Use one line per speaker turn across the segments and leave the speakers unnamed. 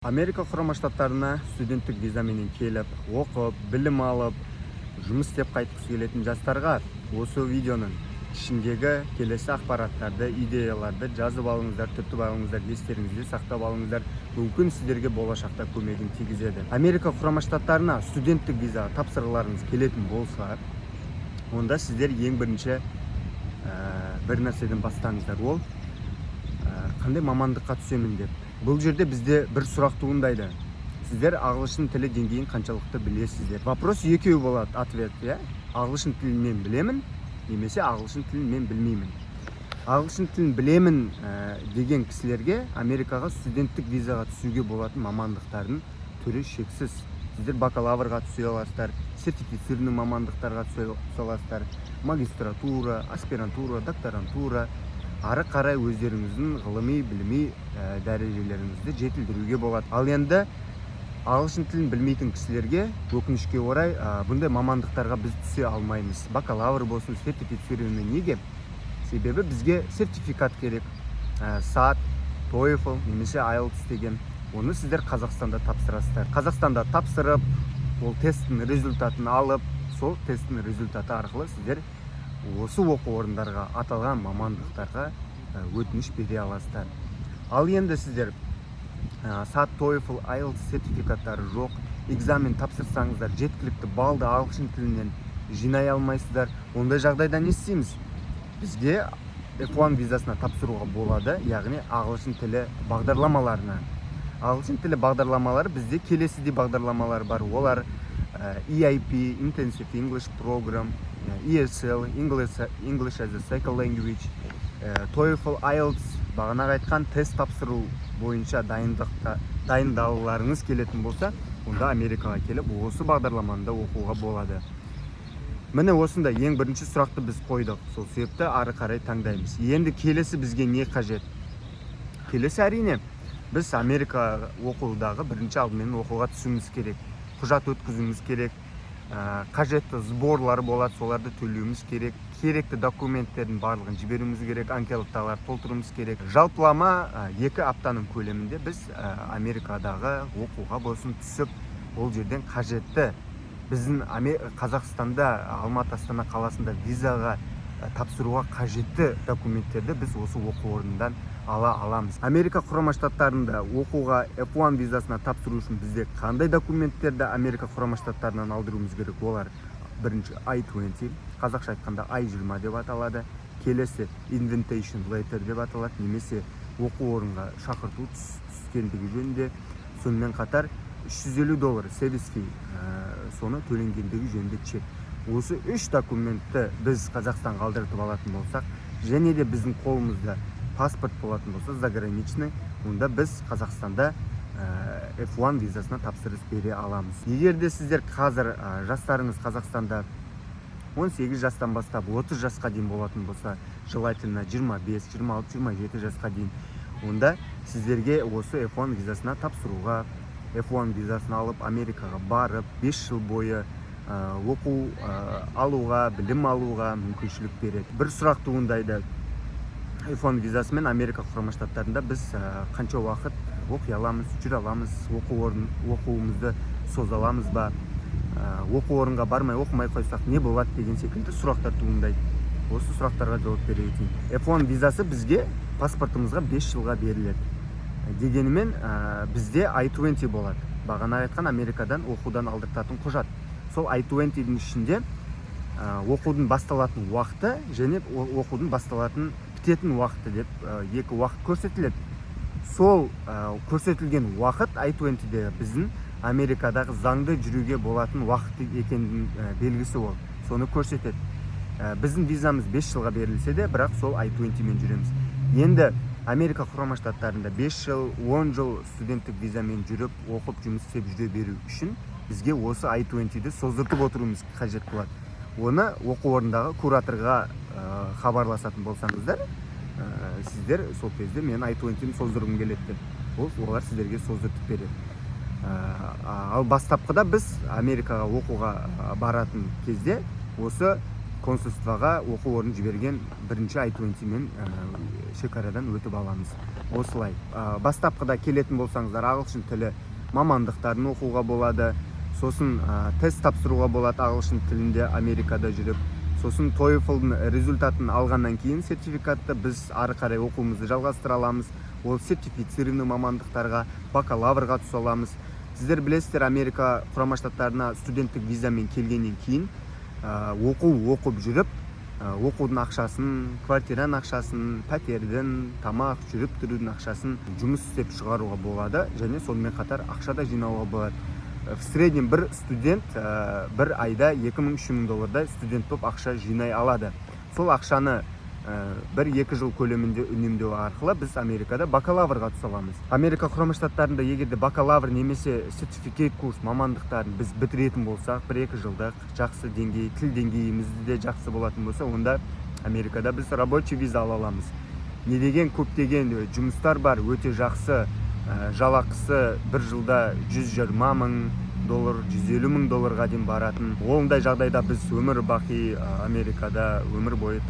Америка Құрама Штаттарына студенттік визаменен келіп, оқып, білім алып, жұмыс істеп қайтқысы келетін жастарға осы видеоның ішіндегі келесі ақпараттарды, идеяларды жазып алыңыздар, түртіп алыңыздар, естеріңізде сақтап алыңыздар. Мүмкін сіздерге болашақта көмегін тигізеді. Америка Құрама Штаттарына студенттік визаға тапсырғыларыңыз келетін болса, онда сіздер ең бірінші бір нәрседен бастаңыздар. Ол қандай мамандыққа түсемін деп. Бұл жерде бізде бір сұрақ туындайды. Сіздер ағылшын тілі деңгейін қаншалықты білесіздер? Вопрос екеу болады, ответ, иә? Ағылшын тілін мен білемін, немесе ағылшын тілін мен білмеймін. Ағылшын тілін білемін деген кісілерге Америкаға студенттік визаға түсуге болатын мамандықтардың түрі шексіз. Сіздер бакалаврға түсе аласыздар, сертифицированный мамандықтарға түсе аласыздар, магистратура, аспирантура, докторантура, ары қарай өздеріңіздің ғылыми, білімі дәрежелеріңізді жетілдіруге болады. Ал енді ағылшын тілін білмейтін кісілерге өкінішке орай бұндай мамандықтарға біз түсе алмаймыз. Бакалавр болсын, сертифицированный. Неге? Себебі бізге сертификат керек. SAT, TOEFL немесе IELTS деген. Оны сіздер Қазақстанда тапсырасыздар. Қазақстанда тапсырып, ол тесттің результатын алып, сол тесттің результаты арқылы сіздер осы оқу орындарға, аталған мамандықтарға өтініш бере аласыздар. Ал енді сіздер SAT, TOEFL, IELTS сертификаттары жоқ, экзамен тапсырсаңыздар, жеткілікті балды ағылшын тілінен жинай алмайсыздар. Ондай жағдайда не істейміз? Бізге F1 визасына тапсыруға болады, яғни ағылшын тілі бағдарламаларына. Ағылшын тілі бағдарламалары бізде келесідей бағдарламалар бар. Олар EIP, Intensive English Program, ESL, English as a Second Language, TOEFL, IELTS, бағана айтқан тест тапсыру бойынша дайындалуларыңыз келетін болса, онда Америкаға келіп, осы бағдарламада оқуға болады. Міне осында ең бірінші сұрақты біз қойдық. Сол себепті ары қарай таңдаймыз. Енді келесі бізге не қажет? Келесі әрине, біз Америка оқудағы бірінші алдымен оқуға түсуіміз керек. Құжат өткізуіміз керек. Қажетті сборлары болады, соларды төлеуіміз керек. Керекті документтердің барлығын жіберуіміз керек, анкеталар толтыруымыз керек. Жалпылама 2 аптаның көлемінде біз Америкадағы оқуға болсын түсіп, ол жерден қажетті біздің Қазақстанда, Алматы, Астана қаласында визаға тапсыруға қажетті документтерді біз осы оқу орнынан ала аламыз. Америка Құрама Штаттарында оқуға F1 визасына тапсыру үшін бізде қандай документтерді Америка Құрама Штаттарынан алдыруымыз керек? Олар бірінші I-20, қазақша айтқанда I-20 деп аталады. Келесі Invitation Letter деп аталады, немесе оқу орынға шақырту түскендігі жөнінде. Сонымен қатар $350 сервис фи, соны төленгендігі жөнінде чек. Осы 3 документті біз Қазақстанға алдыртып алатын болсақ, және де біздің қолымызда паспорт болатын болса, заграничный, онда біз Қазақстанда F1 визасына тапсырыс бере аламыз. Егер де сіздер қазір жастарыңыз Қазақстанда 18 жастан бастап 30 жасқа дейін болатын болса, желательно 25, 26, 27 жасқа дейін, онда сіздерге осы F1 визасына тапсыруға, F1 визасын алып Америкаға барып 5 жыл бойы оқу алуға, білім алуға мүмкіншілік береді. Бір сұрақ туындайды. F1 визасымен Америка Құрама Штаттарында біз қанша уақыт оқи аламыз, жүре аламыз, оқуымызды соза аламыз ба, оқу орынға бармай оқымай қойсақ не болады деген секілді сұрақтар туындайды. Осы сұрақтарға жауап бере кетейін. F1 визасы бізге паспортымызға 5 жылға беріледі. Дегенімен бізде I-20 болады. Бағана айтқан Америкадан оқудан алдыртатын құжат. Сол I-20-дің ішінде оқудың басталатын уақыты және оқудың бітетін уақыты деп 2 уақыт көрсетіледі. Сол көрсетілген уақыт I-20-де біздің Америкадағы заңды жүруге болатын уақыт екенінің белгісі ол. Соны көрсетеді. Біздің визамыз 5 жылға берілсе де, бірақ сол I-20-мен жүреміз. Енді Америка Құрама Штаттарында 5 жыл, 10 жыл студенттік визамен жүріп, оқып, жұмыс істеп жүре беру үшін бізге осы I-20-ді создыртып отыруымыз қажет болады. Оны оқу орындағы кураторға хабарласатын болсаңыздар, сіздер сол кезде мен I-20-ні создырғым келеді деп, олар сіздерге создыртып береді. Ал бастапқыда біз Америкаға оқуға баратын кезде осы консульствоға оқу орнын жіберген бірінші айтуынша мен шекарадан өтіп аламыз. Осылай. Бастапқыда келетін болсаңыздар ағылшын тілі мамандықтарын оқуға болады. Сосын тест тапсыруға болады ағылшын тілінде Америкада жүріп. Сосын TOEFL-дың результатын алғаннан кейін сертификатты біз ары қарай оқуымызды жалғастыра аламыз. Ол сертифицированный мамандықтарға, бакалаврға түсе аламыз. Сіздер білесіздер, Америка Құрама Штаттарына студенттік визамен келгеннен кейін оқып жүріп, оқудың ақшасын, квартираның ақшасын, пәтердің, тамақ, жүріп тұрудің ақшасын жұмыс істеп шығаруға болады, және сонымен қатар ақша да жинауға болады. В среднем бір студент бір айда 2000-3000 доллардай студент болып ақша жинай алады. Сол ақшаны 1-2 жыл көлемінде үнемдеу арқылы біз Америкада бакалаврға түсе аламыз. Америка Құрама Штаттарында егерде бакалавр немесе сертификат курс мамандықтарын біз бітіретін болсақ, 1-2 жылдық жақсы деңгей, тіл деңгейімізді де жақсы болатын болса, онда Америкада біз рабочий виза ала аламыз. Не деген көптеген жұмыстар бар, өте жақсы, жалақысы бір жылда 120 мың доллар, 150 мың долларға дейін баратын. Ондай жағдайда біз өмір бақи Америкада өмір бойы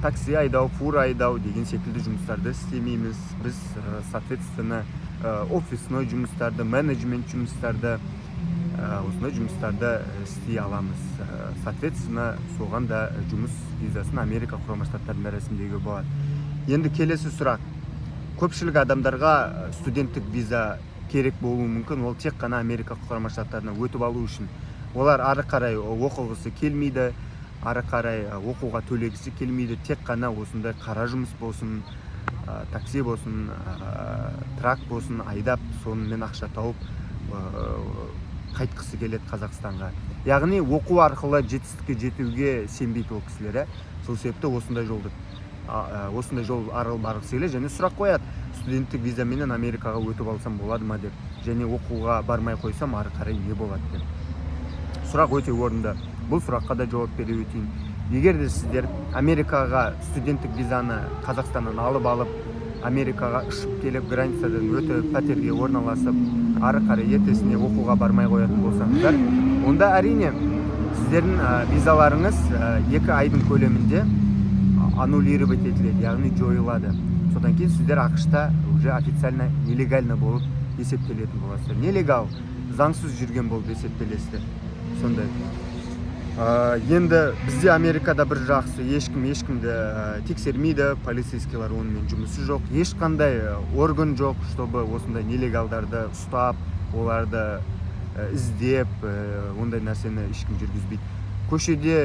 такси айдау, фура айдау деген секілді жұмыстарды істемейміз. Біз, соответственно, офисной жұмыстарды, менеджмент жұмыстарды, осындай жұмыстарды істей аламыз. Соответственно, соған да жұмыс визасын Америка Құрама Штаттарында рәсімдеуге болады. Енді келесі сұрақ. Көпшілік адамдарға студенттік виза керек болуы мүмкін, ол тек қана Америка Құрама Штаттарына өтіп алу үшін. Олар ары қарай оқығысы келмейді, ары қарай оқуға төлегісі келмейді, тек қана осындай қара жұмыс болсын, такси болсын, трак болсын, айдап, сонымен ақша тауып қайтқысы келеді Қазақстанға. Яғни оқу арқылы жетістікке жетуге сенбейді ол кісілер. Сол себепті осындай жол арқылы барғысы келеді және сұрақ қояды: студенттік визаменен Америкаға өтіп алсам болады ма деп, және оқуға бармай қойсам ары қарай не болады деп. Сұрақ өте орынды. Бұл сұраққа да жауап бере өтейін. Егер де сіздер Америкаға студенттік визаны Қазақстаннан алып, Америкаға ұшып келіп, границадан өтіп, пәтерге орналасып, ары қарай ертесіне оқуға бармай қоятын болсаңыздар, онда әрине сіздердің визаларыңыз 2 айдың көлемінде аннулировать етіледі, яғни жойылады. Содан кейін сіздер ақшта уже официально нелегально болып есептелетін боласыздар. Нелегал, заңсыз жүрген болып есептелесіздер. Сондай. Енді бізде Америкада бір жақсы, ешкімді тексермейді, полицейскийлар онымен жұмысы жоқ, ешқандай орган жоқ, чтобы осындай нелегалдарды ұстап, оларды іздеп, ондай нәрсені ешкім жүргізбейді. Көшеде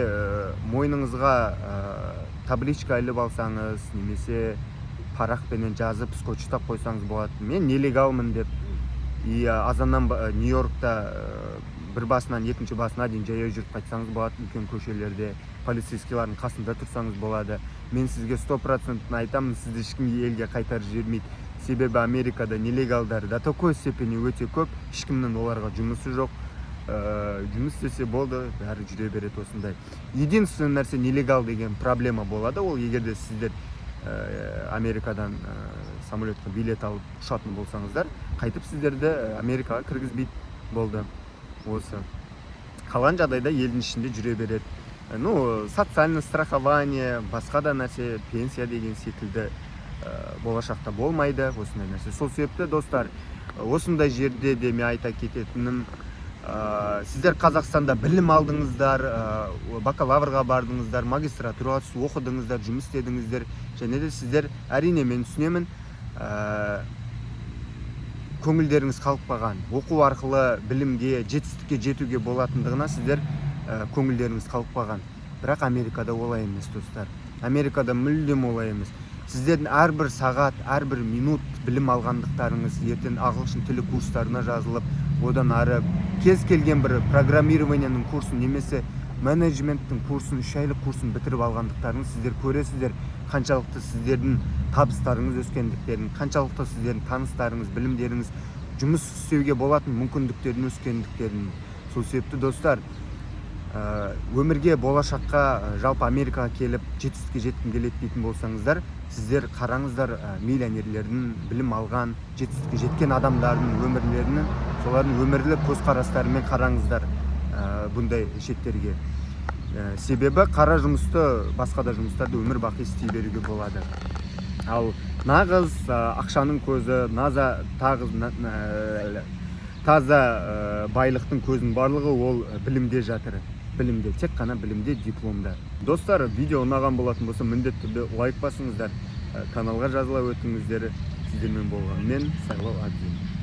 мойныңызға табличка іліп алсаңыз, немесе парақпенен жазып скотчтап қойсаңыз болады: мен нелегалмын деп. Азаннан Нью-Йоркта бір басынан екінші басына дейін жаяу жүріп қайтсаңыз болады, үлкен көшелерде полицейскийлардың қасында тұрсаңыз болады. Мен сізге 100% айтамын, сізді ешкім елге қайтарып жібермейді. Себебі Америкада нелегалдар до такой степени өте көп, ешкімнің оларға жұмысы жоқ. Жұмыс істесе болды, бәрі жүре береді осындай. Единственный нәрсе нелегал деген проблема болады, ол егерде сіздер Америкадан самолетқа билет алып ұшатын болсаңыздар, қайтып сіздерді Америкаға кіргізбейді, болды. Осы. Қалған жағдайда елдің ішінде жүре береді. Социальный страхование, басқа да нәрсе, пенсия деген секілді болашақта болмайды, осындай нәрсе. Сол себепті, достар, осындай жерде де мен айта кететінім, сіздер Қазақстанда білім алдыңыздар, бакалаврға бардыңыздар, магистратураға түсіп оқыдыңыздар, жұмыс істедіңіздер, және де сіздер, әрине мен түсінемін, көңілдеріңіз қалықпаған, оқу арқылы білімге, жетістікке жетуге болатындығына сіздер көңілдеріңіз қалықпаған. Бірақ Америкада олай емес, достар. Америкада мүлдем олай емес. Сіздердің әрбір сағат, әрбір минут білім алғандықтарыңыз ертең ағылшын тілі курстарына жазылып, одан ары кез келген бір программированияның курсын немесе менеджменттің курсын, 3 айлық курсын бітіріп алғандықтарыңыз сіздер көресіздер, қаншалықты сіздердің табыстарыңыз өскендіктерін, қаншалықты сіздердің таныстарыңыз, білімдеріңіз, жұмыс істеуге болатын мүмкіндіктердің өскендіктерін. Сол себепті, достар, өмірге, болашаққа, жалпы Америкаға келіп жетістікке жеткім келеді дейтін болсаңыздар, сіздер қараңыздар миллионерлердің, білім алған, жетістікке жеткен адамдардың өмірлерінің, солардың өмірлік көзқарастарымен қараңыздар бұндай шеттерге. себебі қара жұмысты, басқа да жұмыстарды өмір бақи істей беруге болады. Ал нағыз ақшаның көзі, таза байлықтың көзінің барлығы ол білімде жатыр. Білімде, тек қана білімде, дипломда. Достар, видео ұнаған болатын болса, міндетті түрде лайк басыңыздар, каналға жазыла өтіңіздер. Сіздермен болған мен Сайлау Абдин.